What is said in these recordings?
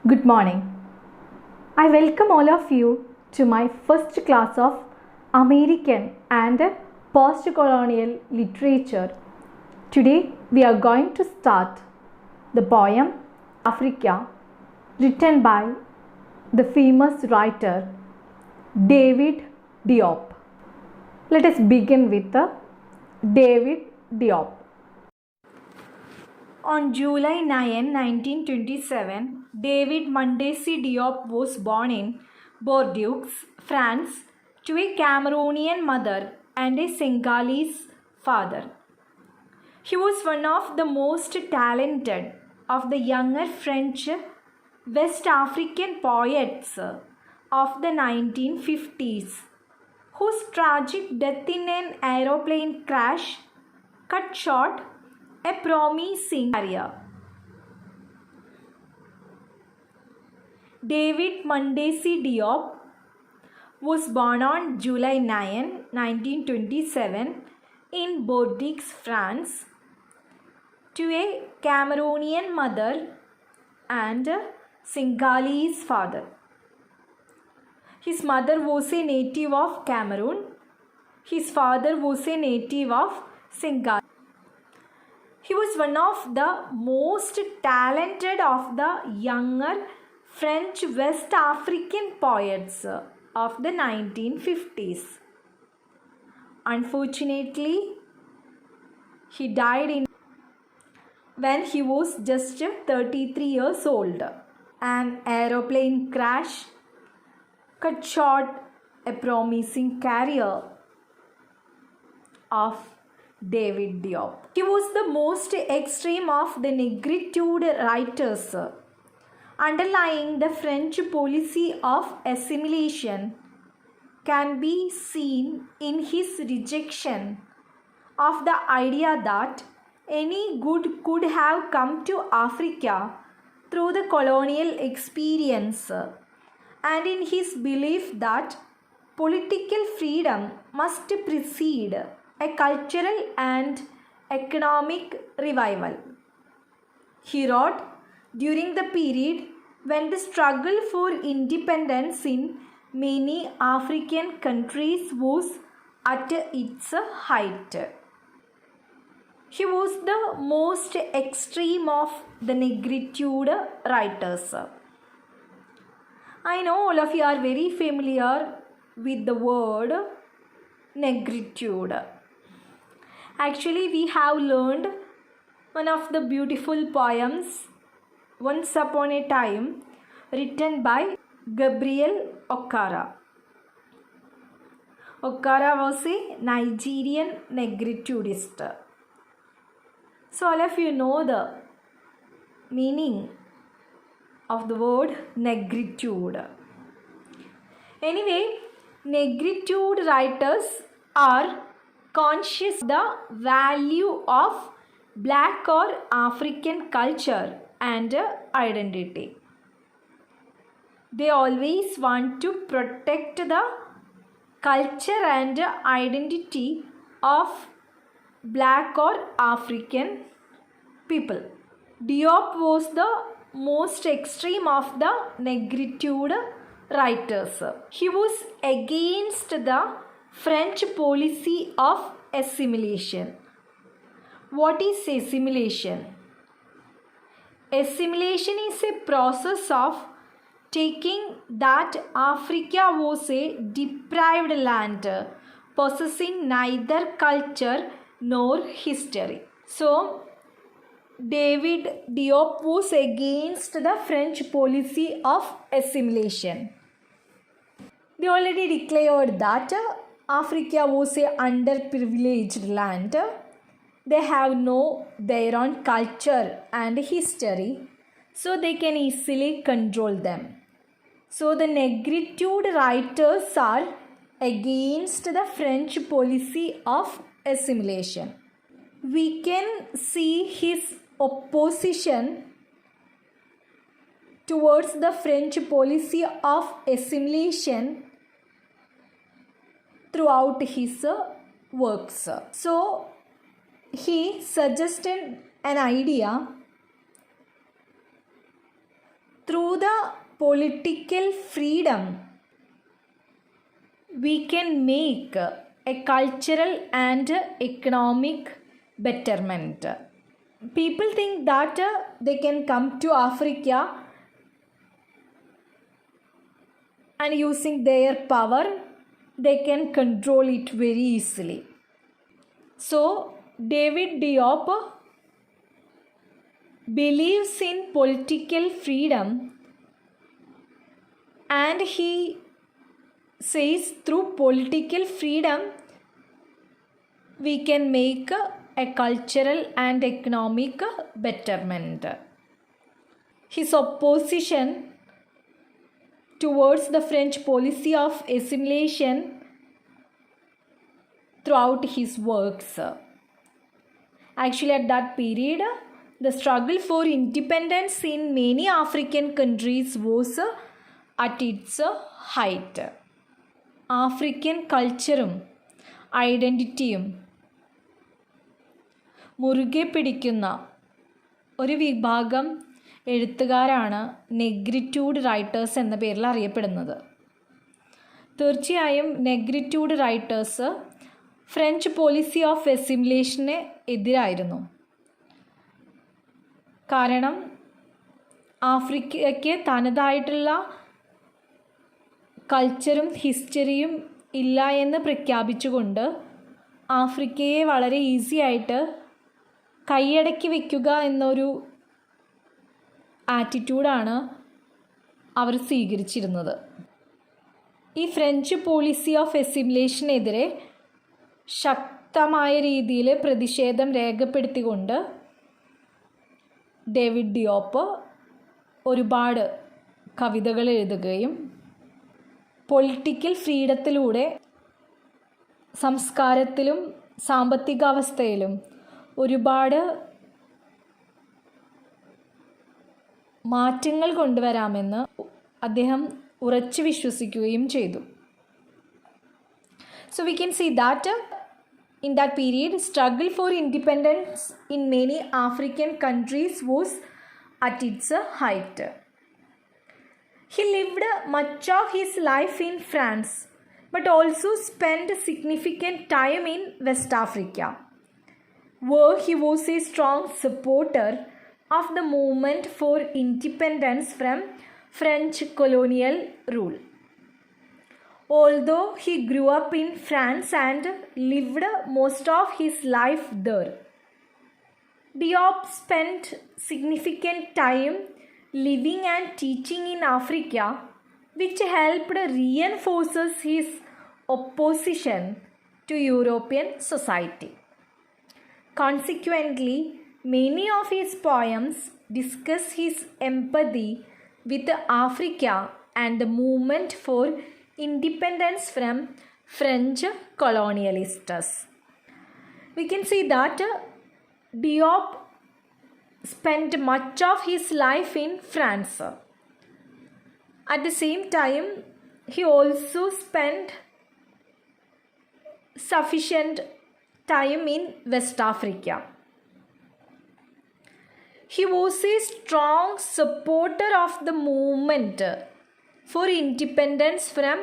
Good morning. I welcome all of you to my first class of American and post-colonial literature. Today we are going to start the poem Africa, written by the famous writer David Diop. Let us begin with David Diop. On July 9, 1927, David Mondesi Diop was born in Bordeaux, France, to a Cameroonian mother and a Senegalese father. He was one of the most talented of the younger French West African poets of the 1950s, whose tragic death in an aeroplane crash cut short a promising career. David Mondesi Diop was born on July 9, 1927 in Bordeaux, France, to a Cameroonian mother and a Senegalese father. His mother was a native of Cameroon. His father was a native of Senegal. He was one of the most talented of the younger French West African poets of the 1950s. Unfortunately, he died when he was just 33 years old. An aeroplane crash cut short a promising career of David Diop. He was the most extreme of the Negritude writers, underlying the French policy of assimilation can be seen in his rejection of the idea that any good could have come to Africa through the colonial experience, and in his belief that political freedom must precede a cultural and economic revival. He wrote during the period when the struggle for independence in many African countries was at its height. He was the most extreme of the Negritude writers. I know all of you are very familiar with the word Negritude. Actually, we have learned one of the beautiful poems, Once Upon a Time, written by Gabriel Okara. Okara was a Nigerian Negritudist. So all of you know the meaning of the word Negritude. Anyway, Negritude writers are conscious of the value of Black or African culture and identity. They always want to protect the culture and identity of Black or African people. Diop was the most extreme of the Negritude writers. He was against the French policy of assimilation. What is assimilation? Assimilation is a process of taking that Africa was a deprived land, possessing neither culture nor history. So, David Diop was against the French policy of assimilation. They already declared that Africa was a underprivileged land. They have their own culture and history, so they can easily control them. So the Negritude writers are against the French policy of assimilation. We can see his opposition towards the French policy of assimilation throughout his works. So he suggested an idea through the political freedom, we can make a cultural and economic betterment. People think that they can come to Africa and using their power, they can control it very easily. So, David Diop believes in political freedom, and he says through political freedom we can make a cultural and economic betterment. His opposition towards the French policy of assimilation throughout his works. Actually, at that period, the struggle for independence in many African countries was at its height. African കൾച്ചറും ഐഡൻറ്റിറ്റിയും മുറുകെ പിടിക്കുന്ന ഒരു വിഭാഗം എഴുത്തുകാരാണ് നെഗ്രിറ്റ്യൂഡ് writers എന്ന പേരിൽ അറിയപ്പെടുന്നത്. തീർച്ചയായും നെഗ്രിറ്റ്യൂഡ് writers French policy of അസിമിലേഷന് എതിരായിരുന്നു. കാരണം ആഫ്രിക്കയ്ക്ക് തനതായിട്ടുള്ള കൾച്ചറും ഹിസ്റ്ററിയും ഇല്ല എന്ന് പ്രഖ്യാപിച്ചുകൊണ്ട് ആഫ്രിക്കയെ വളരെ ഈസി ആയിട്ട് കൈയടക്കി വയ്ക്കുക എന്നൊരു ആറ്റിറ്റ്യൂഡാണ് അവർ സ്വീകരിച്ചിരുന്നത്. ഈ ഫ്രഞ്ച് പോളിസി ഓഫ് അസിമിലേഷനെതിരെ ശക്തമായ രീതിയിൽ പ്രതിഷേധം രേഖപ്പെടുത്തിക്കൊണ്ട് ഡേവിഡ് ഡിയോപ്പ് ഒരുപാട് കവിതകൾ എഴുതുകയും പൊളിറ്റിക്കൽ ഫ്രീഡത്തിലൂടെ സംസ്കാരത്തിലും സാമ്പത്തികാവസ്ഥയിലും ഒരുപാട് മാറ്റങ്ങൾ കൊണ്ടുവരാമെന്ന് അദ്ദേഹം ഉറച്ചു വിശ്വസിക്കുകയും ചെയ്തു. So we can see that in that period, struggle for independence in many African countries was at its height. He lived much of his life in France, but also spent significant time in West Africa, where he was a strong supporter of the movement for independence from French colonial rule. Although he grew up in France and lived most of his life there, Diop spent significant time living and teaching in Africa, which helped reinforces his opposition to European society. Consequently, many of his poems discuss his empathy with Africa and the movement for independence from French colonialists. We can see that Diop spent much of his life in France. At the same time, he also spent sufficient time in West Africa. He was a strong supporter of the movement for independence from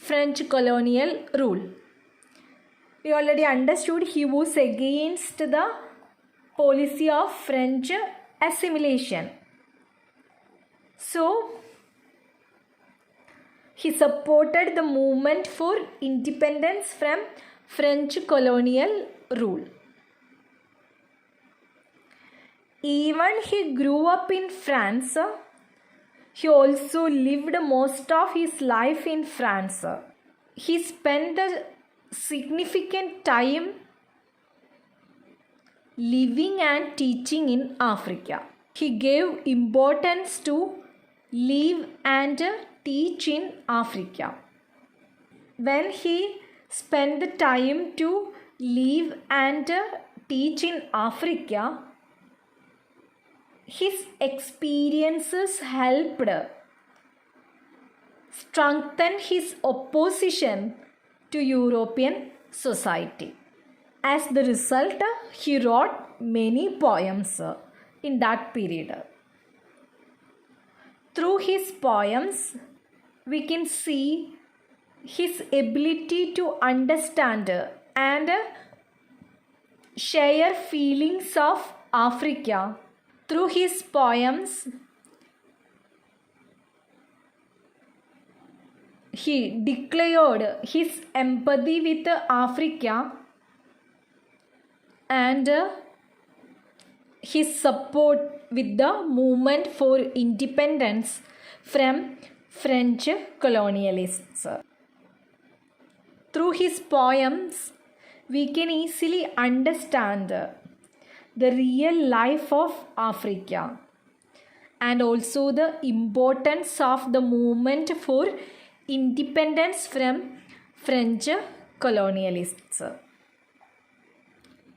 French colonial rule. We already understood he was against the policy of French assimilation. So, he supported the movement for independence from French colonial rule. Even he grew up in France, he also lived most of his life in France. He spent a significant time living and teaching in Africa. He gave importance to live and teach in Africa. When he spent the time to live and teach in Africa, his experiences helped strengthen his opposition to European society. As the result, he wrote many poems in that period. Through his poems, we can see his ability to understand and share feelings of Africa. Through his poems, he declared his empathy with Africa and his support with the movement for independence from French colonialists. Through his poems, we can easily understand the real life of Africa and also the importance of the movement for independence from French colonialists.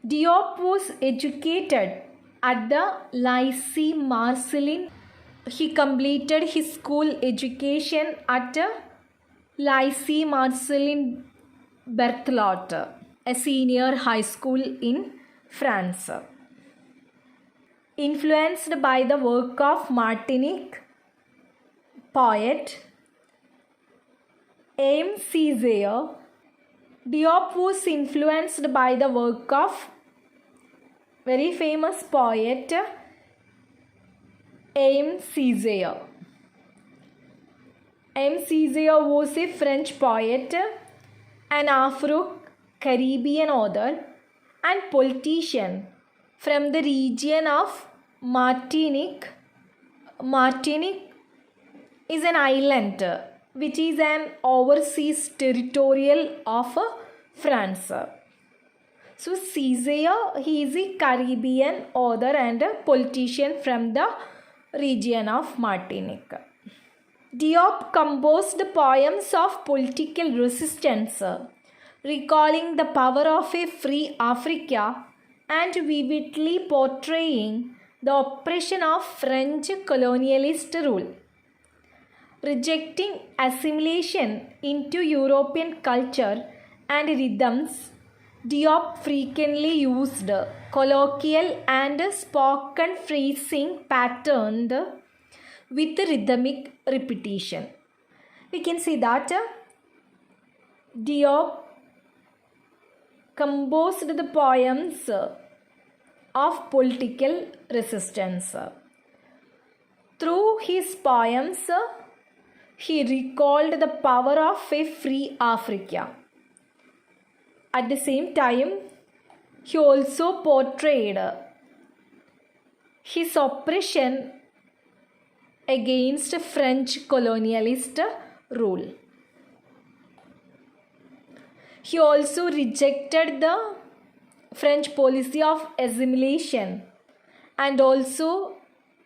Diop was educated at the Lycée Marcelin. He completed his school education at Lycée Marcelin Berthelot, a senior high school in France. Influenced by the work of Martinique poet Aimé Césaire, Diop was influenced by the work of very famous poet Aimé Césaire. Aimé Césaire was a French poet, an Afro-Caribbean author and politician from the region of Martinique. Martinique is an island which is an overseas territorial of France. So Césaire, he is a Caribbean author and a politician from the region of Martinique. Diop composed poems of political resistance, recalling the power of a free Africa and vividly portraying the oppression of French colonialist rule. Rejecting assimilation into European culture and rhythms, Diop frequently used colloquial and spoken phrasing patterned with rhythmic repetition. We can see that Diop composed the poems of political resistance. Through his poems, he recalled the power of a free Africa. At the same time, he also portrayed his oppression against French colonialist rule. He also rejected the French policy of assimilation and also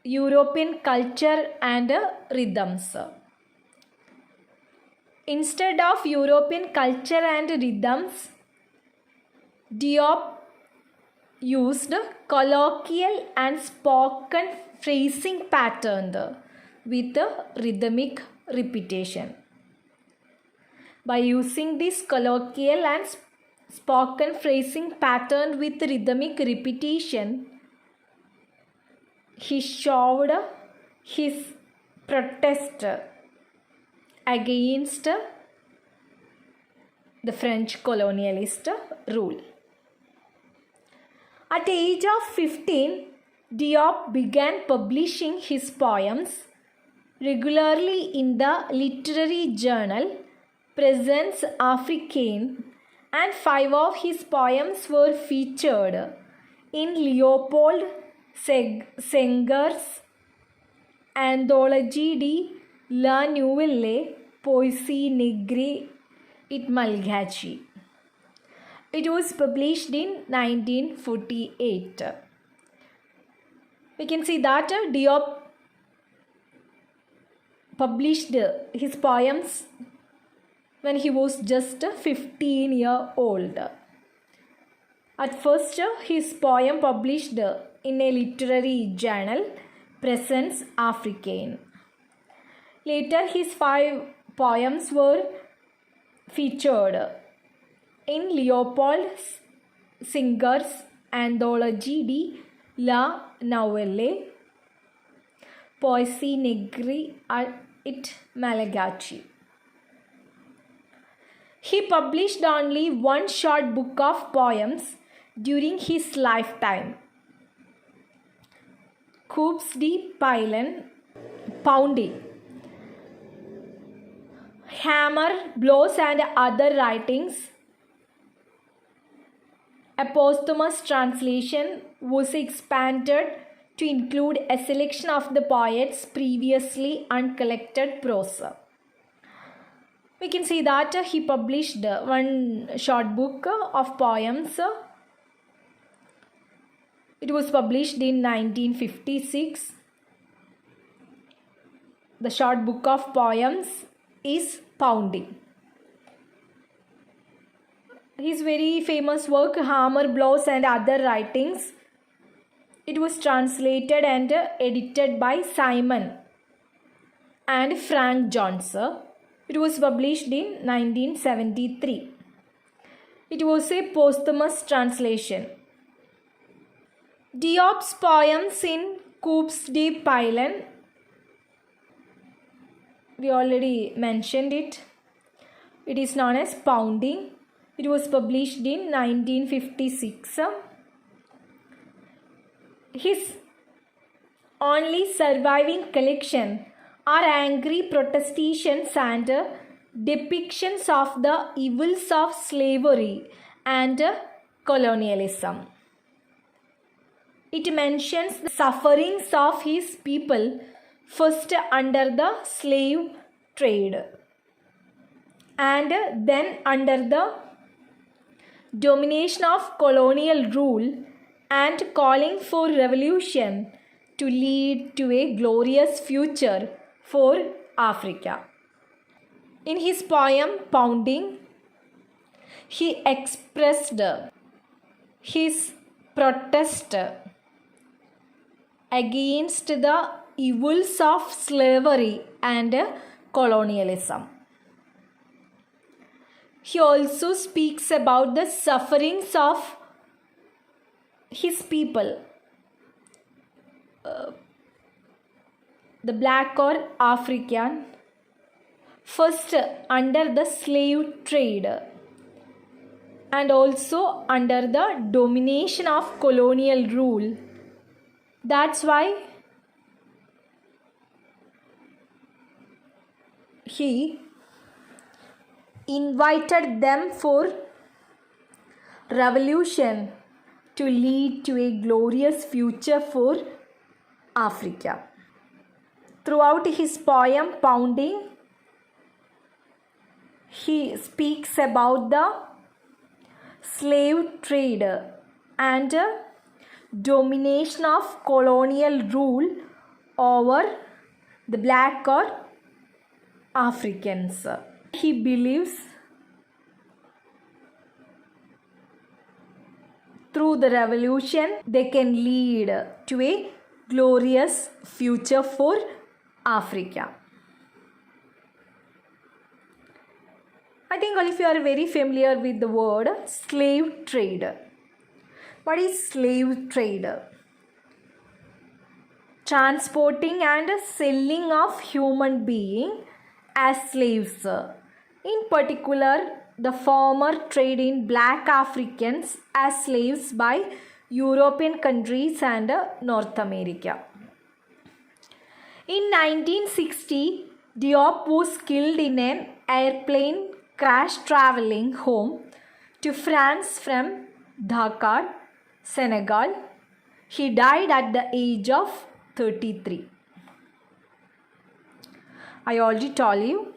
European culture and rhythms. Instead of European culture and rhythms, Diop used colloquial and spoken phrasing patterned with rhythmic repetition. By using this colloquial and spoken phrasing patterned with rhythmic repetition, he showed his protest against the French colonialist rule. At the age of 15, Diop began publishing his poems regularly in the literary journal Présence Africaine, and 5 of his poems were featured in Leopold Senghor's Anthologie de la Nouvelle Poésie Nègre et Malgache. It was published in 1948. We can see that Diop published his poems when he was just 15 years old. At first, his poem published in a literary journal, Présence Africaine. Later, his 5 poems were featured in Leopold Senghor's Anthologie de la Nouvelle Poesy Negri it Malagasy. He published only one short book of poems during his lifetime. Coups de Pylon, Pounding, Hammer, Blows and Other Writings. A posthumous translation was expanded to include a selection of the poet's previously uncollected prose. We can see that he published one short book of poems. It was published in 1956. The short book of poems is Pounding. His very famous work, Hammer, Blows and Other Writings, it was translated and edited by Simon and Frank Jones. It was published in 1973. It was a posthumous translation. Diop's poems in Coups de Pylon, we already mentioned it. It is known as Pounding. It was published in 1956. His only surviving collection are angry protestations and depictions of the evils of slavery and colonialism. It mentions the sufferings of his people first under the slave trade and then under the domination of colonial rule, and calling for revolution to lead to a glorious future for Africa. In his poem Pounding, he expressed his protest against the evils of slavery and colonialism. He also speaks about the sufferings of his people, the black or African, first under the slave trade and also under the domination of colonial rule. That's why he invited them for revolution to lead to a glorious future for Africa. Throughout his poem Pounding, he speaks about the slave trade and domination of colonial rule over the black or Africans. He believes through the revolution they can lead to a glorious future for Africa. I think all of you are very familiar with the word slave trade. What is slave trade? Transporting and selling of human beings as slaves. In particular, the former trade in black Africans as slaves by European countries and North America. In 1960, Diop was killed in an airplane crash traveling home to France from Dakar, Senegal. He died at the age of 33. I already told you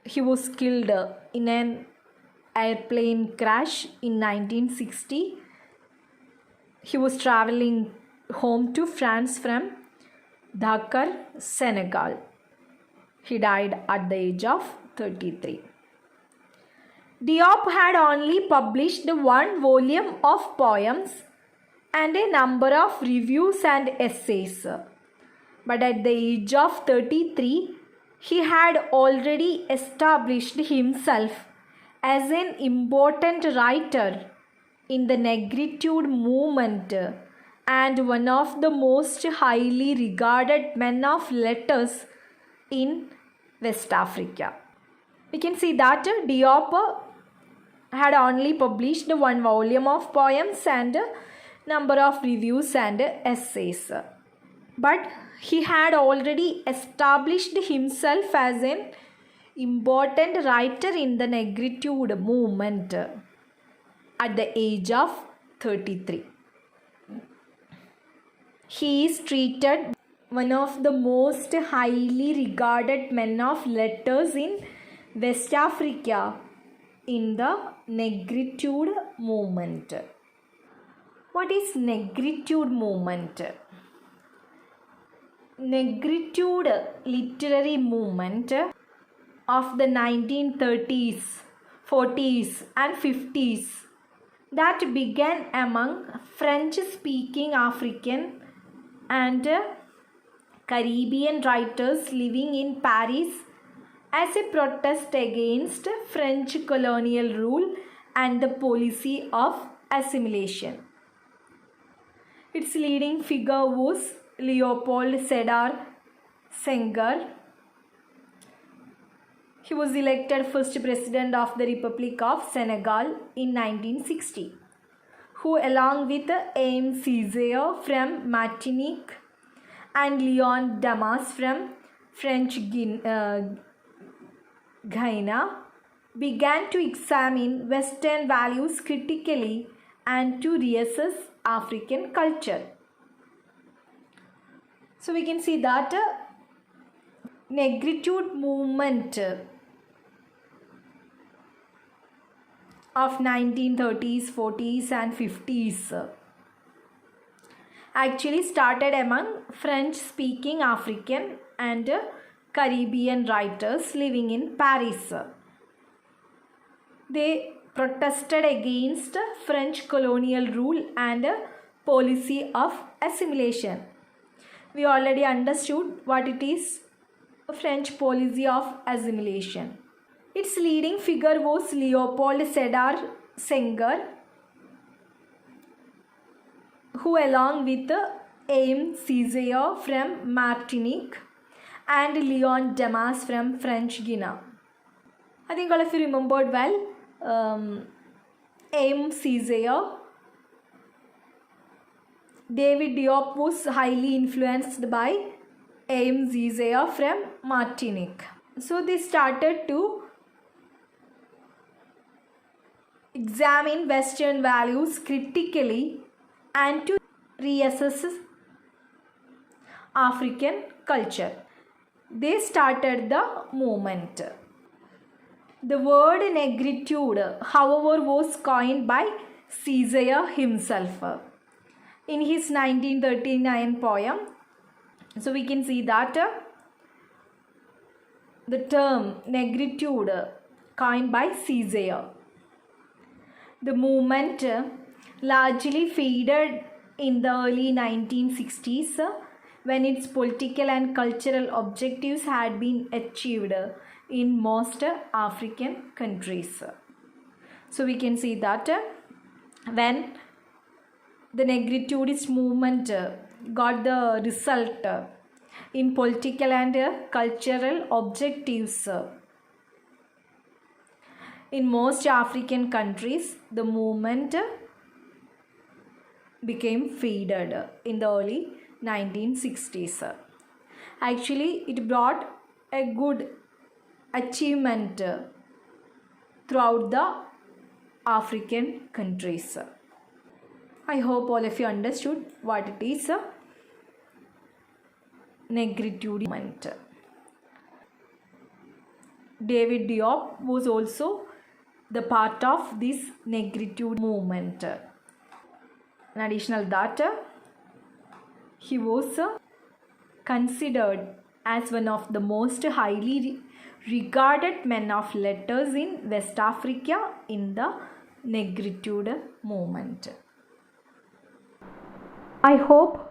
he was killed in an airplane crash in 1960. He was traveling home to France from Dakar, Senegal. He died at the age of 33. Diop had only published one volume of poems and a number of reviews and essays. But at the age of 33, he had already established himself as an important writer in the Negritude movement and one of the most highly regarded men of letters in West Africa. We can see that Diop had only published one volume of poems and number of reviews and essays. But he had already established himself as an important writer in the Negritude movement at the age of 33. He is treated one of the most highly regarded men of letters in West Africa in the Negritude movement. What is Negritude movement? Negritude literary movement of the 1930s, 40s and 50s that began among French-speaking African and Caribbean writers living in Paris as a protest against French colonial rule and the policy of assimilation. Its leading figure was Leopold Sédar Senghor. He was elected first president of the Republic of Senegal in 1960, who along with Aimé Césaire from Martinique and Leon Damas from French Guiana began to examine Western values critically and to reassess African culture. So we can see that Negritude movement of 1930s, 40s and 50s actually started among French-speaking African and Caribbean writers living in Paris. They protested against French colonial rule and policy of assimilation. We already understood what it is, French policy of assimilation. Its leading figure was Leopold Sédar Senghor, who along with Aimé Césaire from Martinique and Leon Damas from French Guiana. I think all of you remembered well Aimé Césaire. David Diop was highly influenced by Aimé Césaire from Martinique. So they started to examine Western values critically and to reassess African culture. They started the movement. The word negritude, however, was coined by Césaire himself in his 1939 poem. So we can see that the term negritude coined by Césaire. The movement largely faded in the early 1960s when its political and cultural objectives had been achieved in most African countries. So we can see that when the Negritudist movement got the result in political and cultural objectives in most African countries, the movement became faded in the early 1960s. Actually, it brought a good achievement throughout the African countries. I hope all of you understood what it is Negritude movement. David Diop was also the part of this Negritude movement. In addition that, he was considered as one of the most highly regarded men of letters in West Africa in the Negritude movement. I hope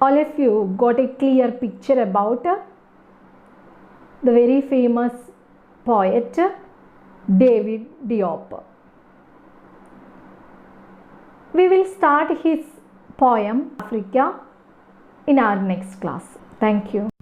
all of you got a clear picture about the very famous poet David Diop. We will start his poem Africa in our next class. Thank you.